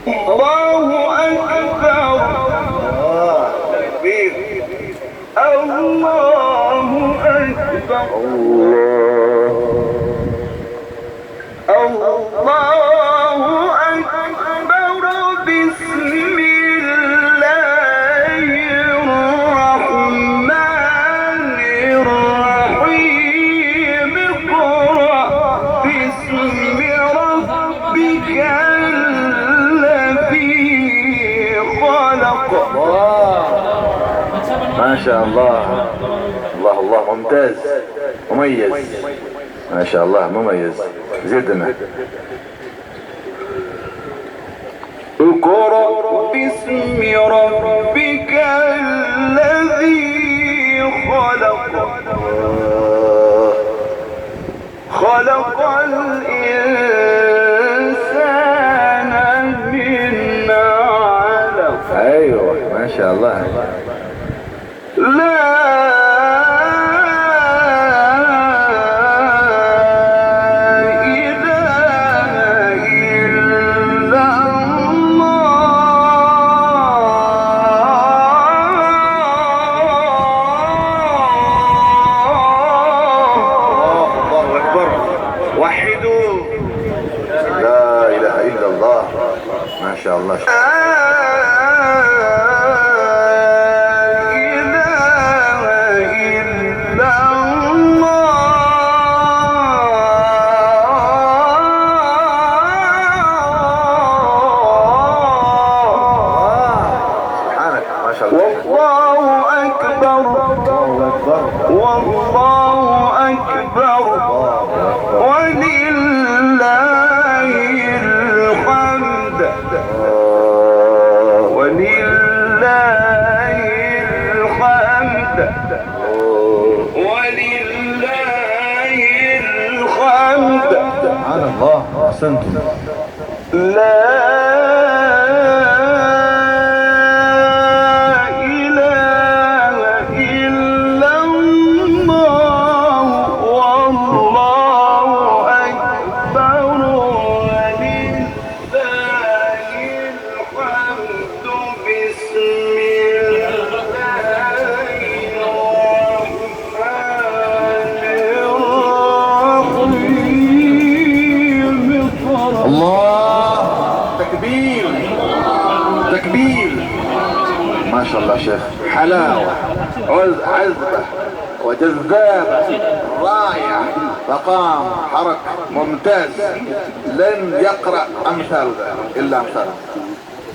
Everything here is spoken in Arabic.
الله أكبر. تكبير. الله أكبر. الله أكبر. بسم الله الرحمن الرحيم. اقرأ باسم ربك الذي خلق. ما شاء الله. الله الله ممتاز مميز ما شاء الله مميز. زدنا. اقرأ باسم ربك الذي خلق. خلق الإنسان من علق. ايوه ما شاء الله. لا إله إلا الله. الله اكبر. وحدوا. لا اله الا الله. ما شاء الله. لا إله إلا سبحانك ما شاء الله. والله أكبر. والله أكبر. ولله الحمد. ولله الحمد. ولله الحمد. سبحان الله. احسنتم. لا إله إلا الله. والله أكبر. ولله الحمد. بسم الله الرحمن الرحيم. الله. تكبير تكبير. ما شاء الله شيخ. حلاوة عذبة وجذابة رائعة. مقام حركة ممتاز. لن يقرأ أمثال ذلك إلا أمثال.